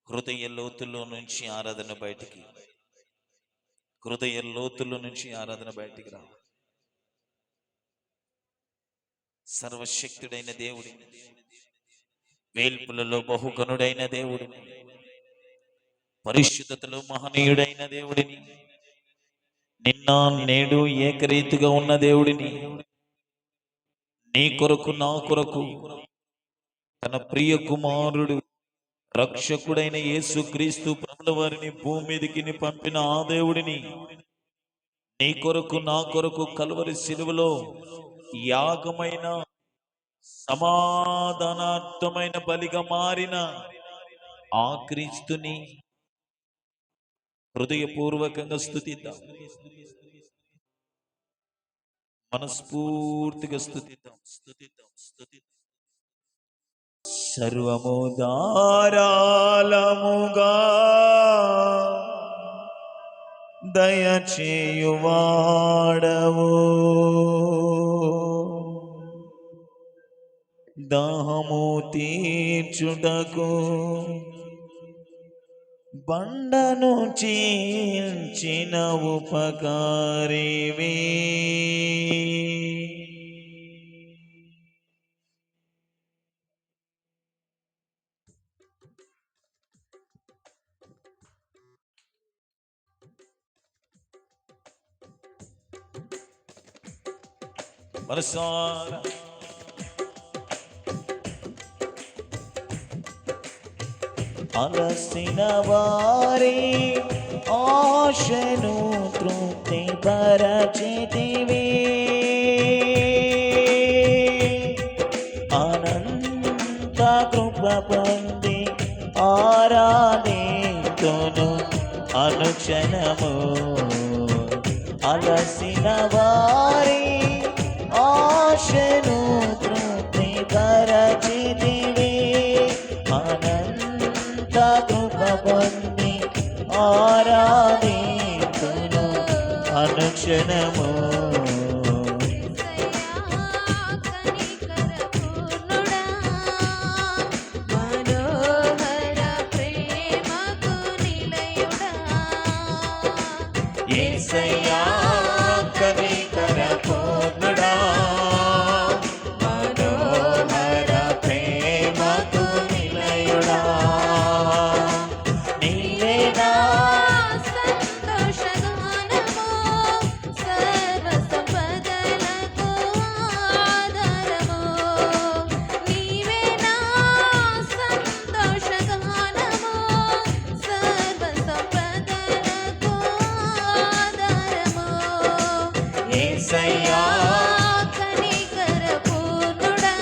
హృదయ లోతుల్లో నుంచి ఆరాధన బయటికి, హృదయ లోతుల్లో నుంచి ఆరాధన బయటికి రా. సర్వశక్తుడైన దేవుడిని, వేల్పులలో బహుగనుడైన దేవుడిని, పరిశుద్ధతలో మహనీయుడైన దేవుడిని, నిన్న నేడు ఏకరీతిగా ఉన్న దేవుడిని, నీ కొరకు నా కొరకు తన ప్రియ కుమారుడు రక్షకుడైన యేసుక్రీస్తు ప్రభుల వారిని భూమి మీదికి పంపిన ఆ దేవుడిని, నీ కొరకు నా కొరకు కల్వరి శిలువలో యాగమైన సమాధానార్థమైన బలిగా మారిన ఆ క్రీస్తుని హృదయపూర్వకంగా స్తుతిద్దాం, మనస్ఫూర్తిగా స్తుతిద్దాం. సర్వము ధారాళముగా దయచేయువాడవు, దాహము తీర్చుటకు బండను చీల్చిన ఉపకారివి, మనసారా అలసిన వారి ఆశను తృప్తి పరచితివి, అనంత కృప పొంది ఆరాధింతును అనుక్షణము. అలసిన వారి ఆశను తృప్తి పరచితివి, అనంత కృప పొంది ఆరాధింతును అనుక్షణము. యేసయ్యా కనికర పూర్ణుడా, మనోహర ప్రేమకు నిలయుడా, నీవే నా సంతోషగానము, సర్వ సంపదలకు ఆధారము, నీవే నా సంతోషగానము, సర్వ సంపదలకు ఆధారము. యేసయ్యా కనికర పూర్ణుడా,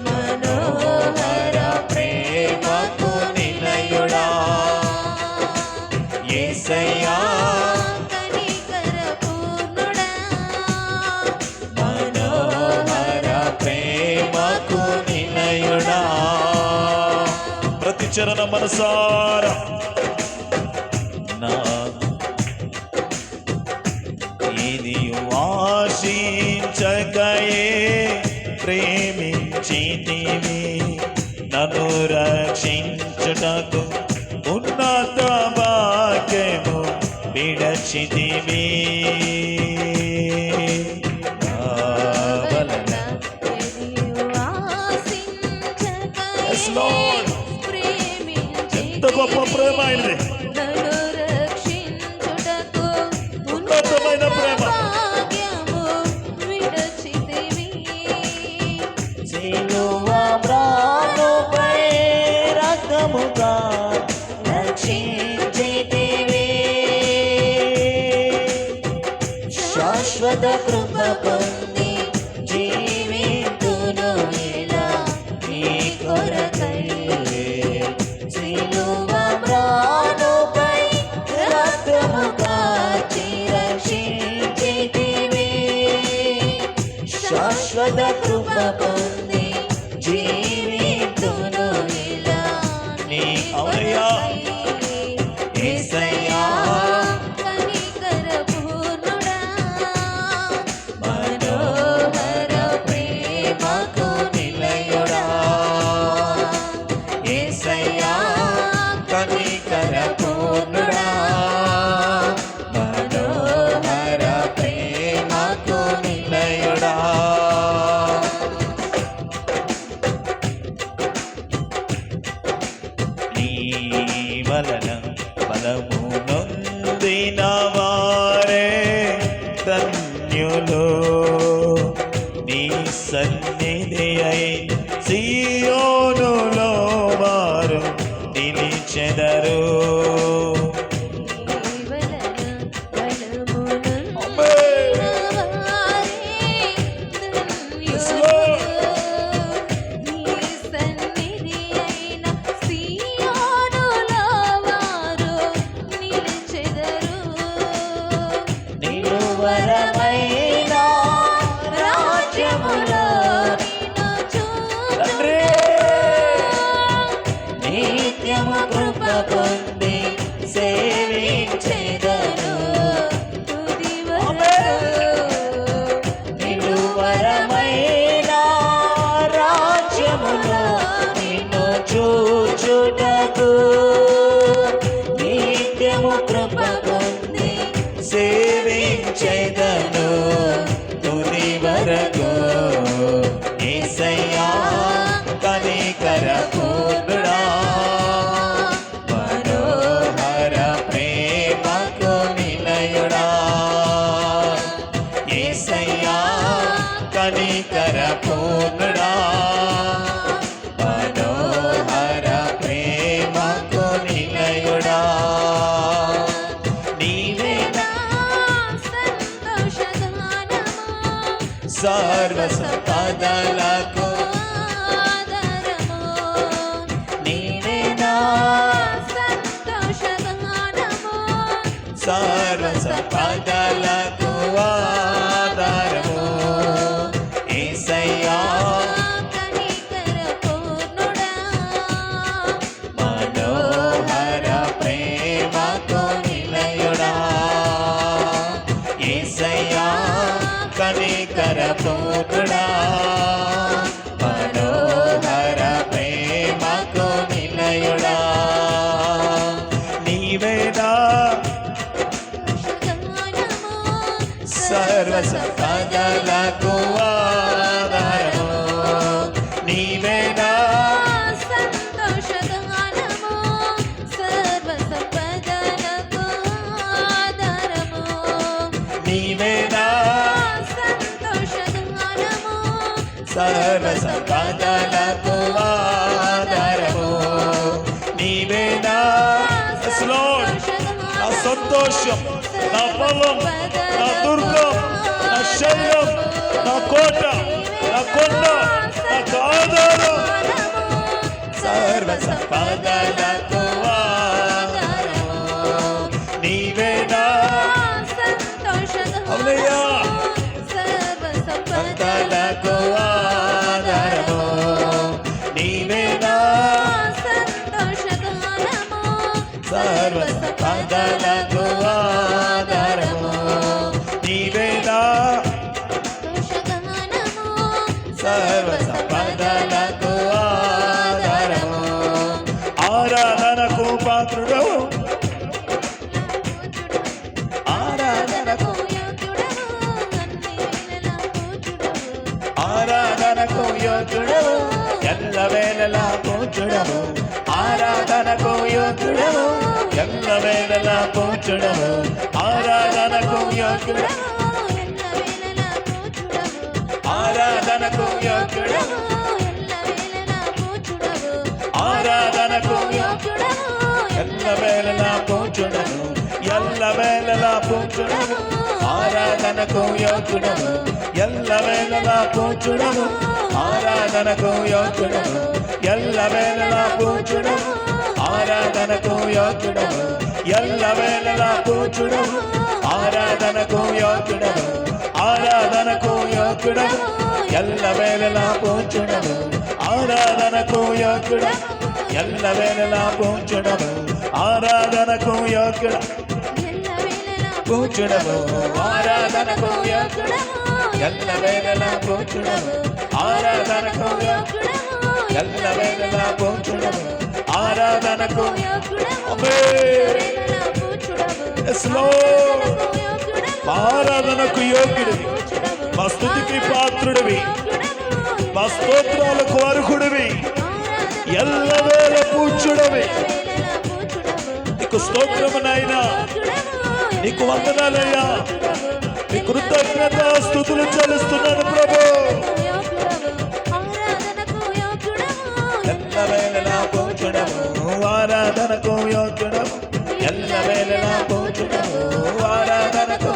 మనోహర ప్రేమకు నిలయుడా, యేసయ్యా కనికర పూర్ణుడా, మనోహర ప్రేమకు నిలయుడా. ప్రతి చరణ మనసారా నా ఇది ఆశించకయే ప్రేమించితివి, నన్ను రక్షించుటకు ఉన్నత భాగ్యము విడచితివి. ఎంత గొప్ప ప్రేమ ఆయనది, ఉన్నతమైన ప్రేమ. సిలువ మ్రానుపై రక్తముగా రక్షించితివి, శాశ్వత కృప పొంది జీవితును ఇలా నీ కొరకై. సిలువ మ్రానుపై రక్తముగా రక్షించితివి, శాశ్వత కృప పొంది జీవితును ఇలా నీ అవయా. యేసయ్యా కనికర పూర్ణుడా, మనోహర ప్రేమకు నిలయుడా, యేసయ్యా వలన బలము నొందిన వారే ధన్యులు. నీ సన్నిధి అయిన సియోనులో వారు నిలిచెదరు. కృప పొంది సేవించెదను తుది వరకు. నిలువరమైన రాజ్యములో నిన్ను చూచుటకు నిత్యము కృప పొంది సేవించెదను తుది వరకు. యేసయ్యా కనికర పూర్ణుడా, మనోహర ప్రేమకు నిలయుడా. యేసయ్యా కనికర పూర్ణుడా, మనోహర ప్రేమకు నిలయుడా. నీవే సర్వ సంపదలకు సర్వ సంపదలకు ఆధారము. యేసయ్యా మనోహర ప్రేమకు నిలయుడా. యేసయ్యా కనికర పూర్ణుడా, మనోహర ప్రేమకు నిలయుడా. నీవేనా సర్వ సంపదలకు ఆధారము. నీవేనా సంతోషగానము సర్వ సంపదలకు ఆధారము. నీవేనా సంతోషగానము సర్వ సంపదలకు ఆధారము. నీవేనా నా సంతోషం, నా బలం, నా దుర్గం, నా శైలం, నా కోట, నా కొండ, నాకు ఆధారం. సర్వ సంపదలకు ఆధారము. నీవేనా అవునయ్యా సంపదలకు ఆధారము. నీవేనా సర్వ సంపదలకు ఆధారము. నీవేనా సర్వ సంపదలకు ఆధారము. ఆరాధనకు పాత్రుడవు, ఆరాధనకు ఆరాధనకు యోగ్యుడవు, ఎల్లవేళలా పూజుడవు. ఆరాధనకు యోగ్యుడవు, ఎల్లవేళలా పూజుడవు. ఆరాధనకు యోగ్యుడవు, ఆరాధనకు యోగ్యుడవు, ఆరాధనకు ఎల్లవేళలా పూజుడవు, ఎల్లవేళలా పూజుడవు. ఆరాధనకు యోగ్యుడవు, ఎల్లవేళలా పూజుడవు. ఆరాధనకు యోగ్యుడవు, ఎల్లవేళలా పూజుడవు. ఆరాధనకు యోగ్యుడవు, ఎల్లవేళలా పూజుడవు. ఆరాధనకు యోగ్యుడవు, ఆరాధనకు యోగ్యుడవు, ఎల్లవేళలా పూజుడవు. ఆరాధనకు యోగ్యుడవు, ఎల్లవేళలా పూజుడవు. ఆరాధనకు యోగ్యుడవు, పూజుడవు. ఆరాధనకు యోగ్యుడవు, ఎల్లవేళలా పూజుడవు. ఆరాధనకు యోగ్యుడవు, ఎల్లవేళలా పూజుడవు. ఆరాధనకు ఆరాధనకు యోగ్యుడివి, మా స్తుతికి పాత్రుడివి, మా స్తోత్రాలకు అర్హుడివి, ఎల్లవేళ పూజుడవి. స్తోత్రము నాయనా. నీకు వందనాలయ్యా. నీ కృతజ్ఞత స్తుతులు చెల్లిస్తున్నాను ప్రభు. ఎల్లవేళలా పూజుడము, ఆరాధనకు యోగ్యుడము. ఎల్లవేళలా పూజుడము, ఆరాధనకు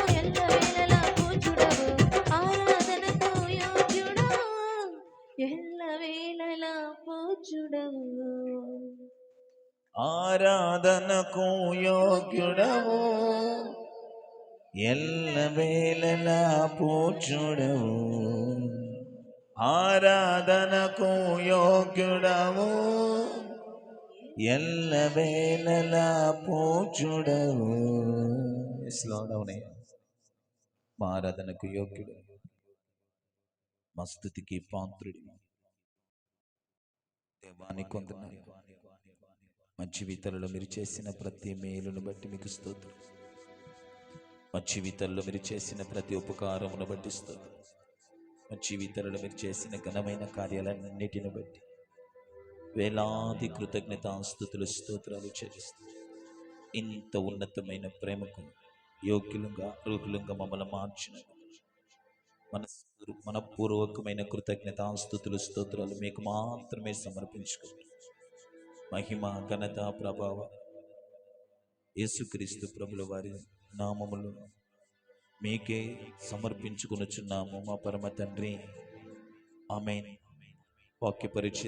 ఆరాధనకు యోగ్యుడవు, ఎల్లవేళలా పూజుడవు. ఆరాధనకు యోగ్యుడవు, ఎల్లవేళలా పూజుడవు. మా ఆరాధనకు యోగ్యుడు, మా స్తుతికి పాత్రుడు. దేవాని కొందనాలు. మా జీవితాలలో మీరు చేసిన ప్రతి మేలును బట్టి మీకు స్తోత్రం. మా జీవితాల్లో మీరు చేసిన ప్రతి ఉపకారమును బట్టి స్తోత్రం. మా జీవితాలలో మీరు చేసిన ఘనమైన కార్యాలన్నిటిని బట్టి వేలాది కృతజ్ఞతాస్తుతులు స్తోత్రాలు చెల్లిస్తాం. ఇంత ఉన్నతమైన ప్రేమకు యోగ్యులుగా అర్హులుగా మమ్మల్ని మార్చిన మనపూర్వకమైన కృతజ్ఞతాస్తుతులు స్తోత్రాలు మీకు మాత్రమే సమర్పించుకుంటాం. మహిమ ఘనత ప్రభావ యేసుక్రీస్తు ప్రభుల వారి నామములు మీకే సమర్పించుకొనుచున్నాము మా పరమ తండ్రి. ఆమేన్. వాక్య పరిచయం